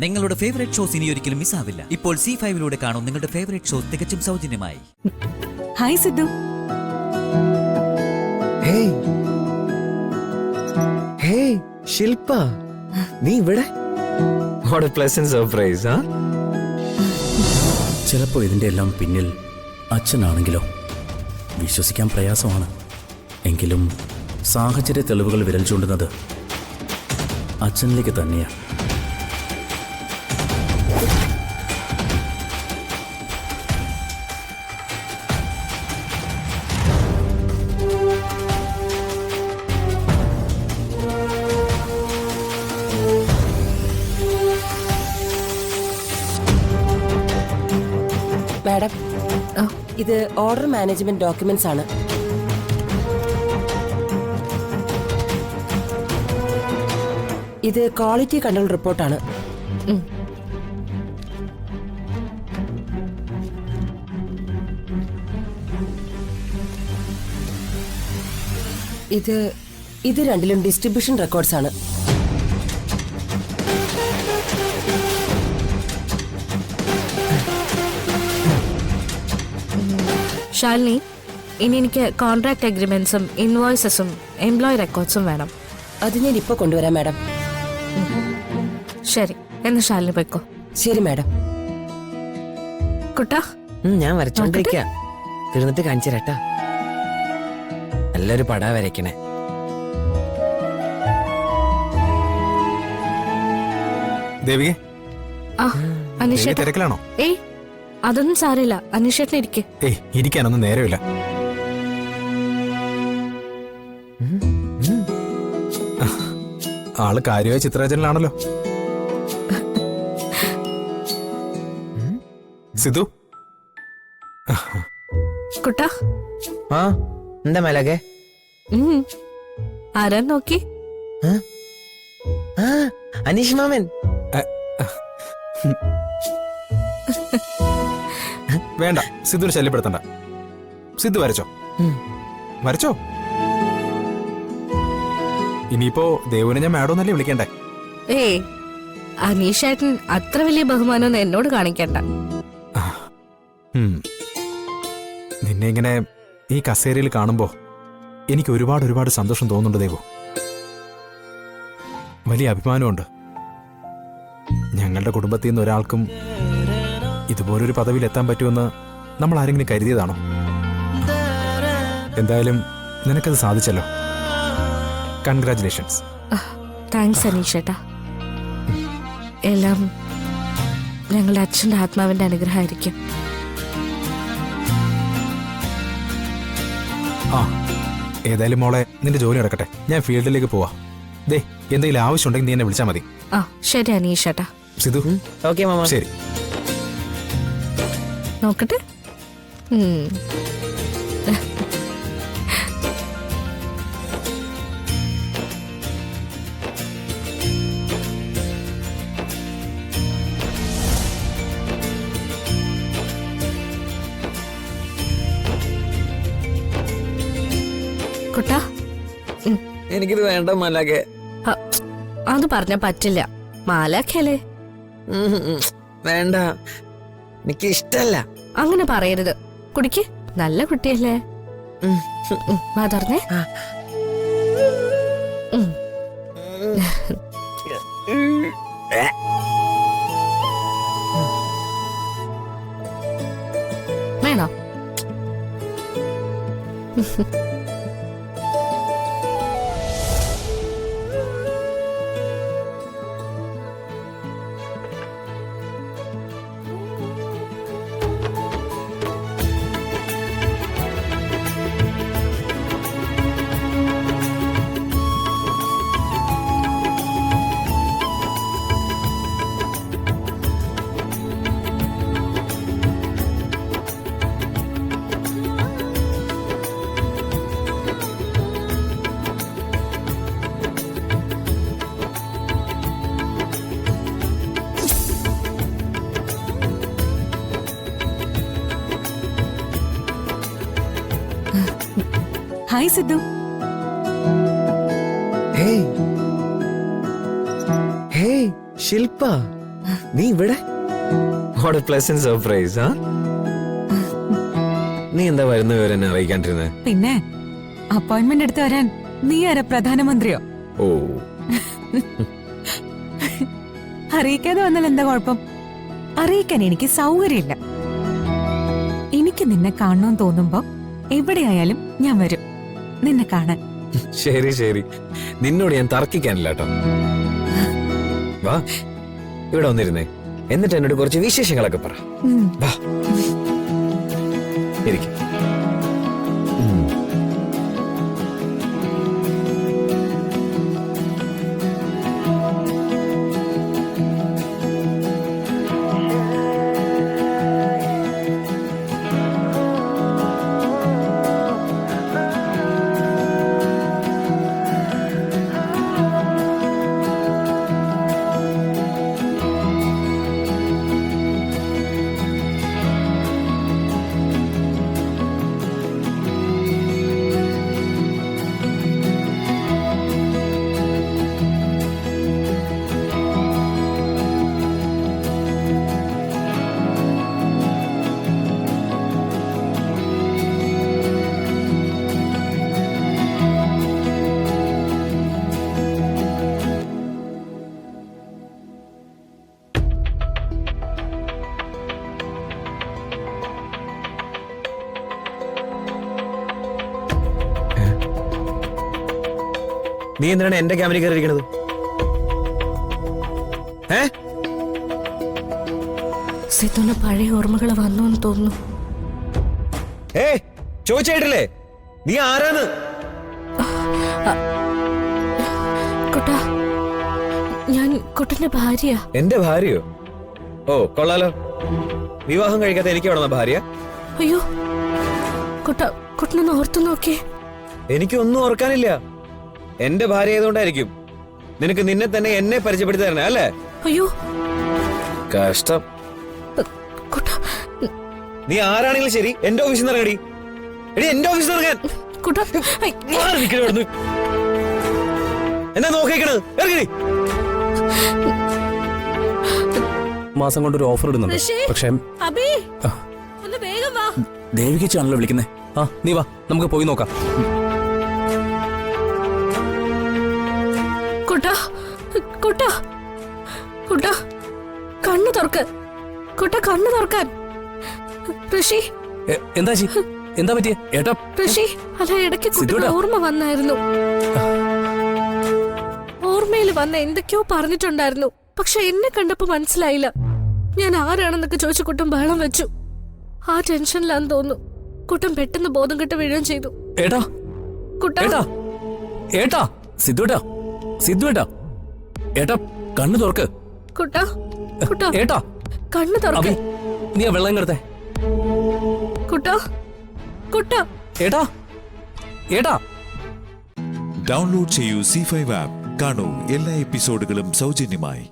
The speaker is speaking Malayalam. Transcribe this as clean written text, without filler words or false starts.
നിങ്ങളുടെ ഫേവറേറ്റ് ഷോസ് ഇനി ഒരിക്കലും മിസ്സാവില്ല. ഇപ്പോൾ C5 കാണും നിങ്ങളുടെ ഫേവറേറ്റ് ഷോസ് തികച്ചും സൗജന്യമായി. ഹായ് സിദ്ധു. ഹേയ് ഹേയ് ശില്പ, നീ ഇവിടെ? What A pleasant surprise. ആ ചിലപ്പോൾ ഇതിൻ്റെ എല്ലാം പിന്നിൽ അച്ഛനാണെങ്കിലോ? വിശ്വസിക്കാൻ പ്രയാസമാണ്. എങ്കിലും സാഹചര്യ തെളിവുകൾ വിരൽ ചൂണ്ടുന്നത് അച്ഛനിലേക്ക് തന്നെയാണ്. മാഡം, ഇത് ഓർഡർ മാനേജ്മെന്റ് ഡോക്യുമെന്റ്സ് ആണ്. ഇത് ക്വാളിറ്റി കൺട്രോൾ റിപ്പോർട്ടാണ്. ഇത് രണ്ടിലും ഡിസ്ട്രിബ്യൂഷൻ റെക്കോർഡ്സ് ആണ്. ശാലിനി, ഇനി എനിക്ക് കോൺട്രാക്ട് അഗ്രിമെന്റ്സും ഇൻവോയ്സസും എംപ്ലോയി റെക്കോർഡ്സും വേണം. അത് ഞാൻ ഇപ്പൊ കൊണ്ടുവരാം മാഡം. ശരി, എന്ന് ശാലിനി പോയിക്കോ. ശരി മാഡം. കുട്ടാ, ഞാൻ വരച്ചോണ്ടിരിക്ക. തീർന്നിട്ട് കാണിച്ചു തരാട്ടാ. നല്ലൊരു പടാ വരയ്ക്കണേ. ദേവികെ, അനീഷേട്ട തിരക്കിലാണോ? ഏയ്, അതൊന്നും സാരമില്ല. അനീഷേട്ടൻ ഇരിക്കെ. ഏയ്, ഇരിക്കാനൊന്നും നേരമില്ല. ആള് കാര്യമായ ചിത്രരചനയിലാണല്ലോ. സിധു, കുട്ടാ. ആ എന്താ മലകെ? ആരാ നോക്കി? അനീഷ് മാമൻ. വേണ്ട, സിധുവിനെ ശല്യപ്പെടുത്തണ്ട. സിധു വരച്ചോ, വരച്ചോ. ഇനിയിപ്പോ ദേവുവിനെ ഞാൻ മാഡം എന്നല്ലേ വിളിക്കണ്ടേ? ഏയ്, അനീഷേട്ടൻ അത്ര വലിയ ബഹുമാനമൊന്നും എന്നോട് കാണിക്കണ്ട. നിന്നെ ഇങ്ങനെ ഈ കസേരയിൽ കാണുമ്പോ എനിക്ക് ഒരുപാട് സന്തോഷം തോന്നുന്നുണ്ട് ദേവു. വലിയ അഭിമാനമുണ്ട്. ഞങ്ങളുടെ കുടുംബത്തിൽ നിന്ന് ഒരാൾക്കും ഇതുപോലൊരു പദവിയിൽ എത്താൻ പറ്റുമെന്ന് നമ്മൾ ആരെങ്കിലും കരുതിയതാണോ? എന്തായാലും നിനക്കത് സാധിച്ചല്ലോ. കൺഗ്രാറ്റുലേഷൻസ്. താങ്ക്സ് അനീഷേട്ടാ. എല്ലാം ഞങ്ങളുടെ അച്ഛൻ്റെ ആത്മാവിന്റെ അനുഗ്രഹമായിരിക്കും. ആ, ഏതായാലും മോളെ, നിന്റെ ജോലി നടക്കട്ടെ. ഞാൻ ഫീൽഡിലേക്ക് പോവാ. ദേ, എന്തെങ്കിലും ആവശ്യമുണ്ടെങ്കിൽ നീ എന്നെ വിളിച്ചാൽ മതി. ആ, ശരി അനീഷേട്ടാ. Sidhu, okay mama. ശരി. നോക്കട്ടെ. കുട്ടാ, എനിക്കിത് വേണ്ട മലകെ. അത് പറഞ്ഞ പറ്റില്ല. മാലാഖല്ലേ? വേണ്ട, എനിക്ക് ഇഷ്ടല്ല. അങ്ങനെ പറയരുത്. കുടിക്ക്, നല്ല കുട്ടിയല്ലേ. വാ തുറന്നേ. വേണോ? ഹായ് സിദ്ധു. ഹേയ് ഹേയ് ശില്പ, നീ ഇവിടെ വാട്ട് എ പ്ലസന്റ് സർപ്രൈസ് ആ നീ എന്താ വരുന്ന വിവരം എന്നെ അറിയിക്കാണ്ടിരുന്നത്? പിന്നെ അപ്പോയിന്റ്മെന്റ് എടുത്ത് വരാൻ നീ ആരാ, പ്രധാനമന്ത്രിയോ? ഓ അറിയിക്കാതെ വന്നാൽ എന്താ കുഴപ്പം? അറിയിക്കാൻ എനിക്ക് സൗകര്യമില്ല. എനിക്ക് നിന്നെ കാണണമെന്ന് തോന്നുമ്പോ എവിടെയായാലും ഞാൻ വരും നിന്നെ കാണാൻ. ശരി ശരി, നിന്നോട് ഞാൻ തർക്കിക്കാനില്ല കേട്ടോ. വാ ഇവിടെ വന്നിരുന്നേ, എന്നിട്ട് എന്നോട് കുറച്ച് വിശേഷങ്ങളൊക്കെ പറ. ഉം. വാ ഇരിക്ക്. നീ എന്തിനാണ് എന്റെ ക്യാമറ കയറിയിരിക്കണത്? സിദ്ധുവിന് പഴയ ഓർമ്മകൾ വന്നു എന്ന് തോന്നുന്നു. ചോദിച്ചായിട്ടില്ലേ നീ ആരാന്ന്? കുട്ടാ, ഞാൻ കുട്ടന്റെ ഭാര്യയാ. എന്റെ ഭാര്യയോ? ഓ കൊള്ളാലോ, വിവാഹം കഴിക്കാത്ത എനിക്ക് വേണമെന്ന ഭാര്യ? അയ്യോ കുട്ട, കുട്ടനൊന്ന് ഓർത്തു നോക്കിയേ. എനിക്കൊന്നും ഓർക്കാനില്ല. എന്റെ ഭാര്യ ആയതുകൊണ്ടായിരിക്കും നിനക്ക് നിന്നെ തന്നെ എന്നെ പരിചയപ്പെടുത്തി തരണേ അല്ലേ? അയ്യോ കഷ്ടം. കുട്ട, നീ ആരാണെങ്കിലും ശരി എന്റെ ഓഫീസിൽ നിന്ന് ഇറങ്ങടി. എടി എന്റെ ഓഫീസിൽ നിന്ന് ഇറങ്ങാൻ. കുട്ട, മാറി നിൽക്കണേ ഇവിടുന്ന്. എന്നാ നോക്കിക്കണത്? ഇറങ്ങടി. മാസം കൊണ്ടൊരു ഓഫർ ഇടുന്നുണ്ട്. പക്ഷേ അബി ഒന്ന് വേഗം വാ. ദേവികച്ചാണല്ലോ വിളിക്കുന്നേ. ആ നീ വാ, നമുക്ക് പോയി നോക്കാം. കുട്ട, കുട്ട, കുട്ട, കണ്ണു തുറക്ക്. കുട്ട, കണ്ണു തുറക്കാൻ. ഋഷി എന്താ എന്താ പറ്റിയ ഏട്ടാ? ഋഷി, അല്ല ഇടയ്ക്ക് കുട്ടിയുടെ ഓർമ്മ വന്നായിരുന്നു. ഓർമ്മയിൽ വന്ന എന്തൊക്കെയോ പറഞ്ഞിട്ടുണ്ടായിരുന്നു. പക്ഷെ എന്നെ കണ്ടപ്പോ മനസ്സിലായില്ല. ഞാൻ ആരാണെന്നൊക്കെ ചോദിച്ചു കുട്ടൻ ബഹളം വെച്ചു. ആ ടെൻഷനിലാന്ന് തോന്നുന്നു കുട്ടൻ പെട്ടെന്ന് ബോധം കെട്ട് വീഴുകയും ചെയ്തു. ഏട്ടാ, കുട്ട, ഏട്ടാ, ഏട്ടാ, സിദ്ധുവേട്ടാ, സിദ്ധുവേട്ടാ, ഏട്ടാ കണ്ണു തുറക്ക്. കുട്ട, കുട്ട, ഏട്ടാ കണ്ണു തുറക്ക്. നീ ആ വെള്ളം കെടുത്തേ. കുട്ട, കുട്ട, ഏട്ടാ, ഏട്ടാ. ഡൗൺലോഡ് ചെയ്യൂ C5 ആപ്പ്. കാണൂ എല്ലാ എപ്പിസോഡുകളും സൗജന്യമായി.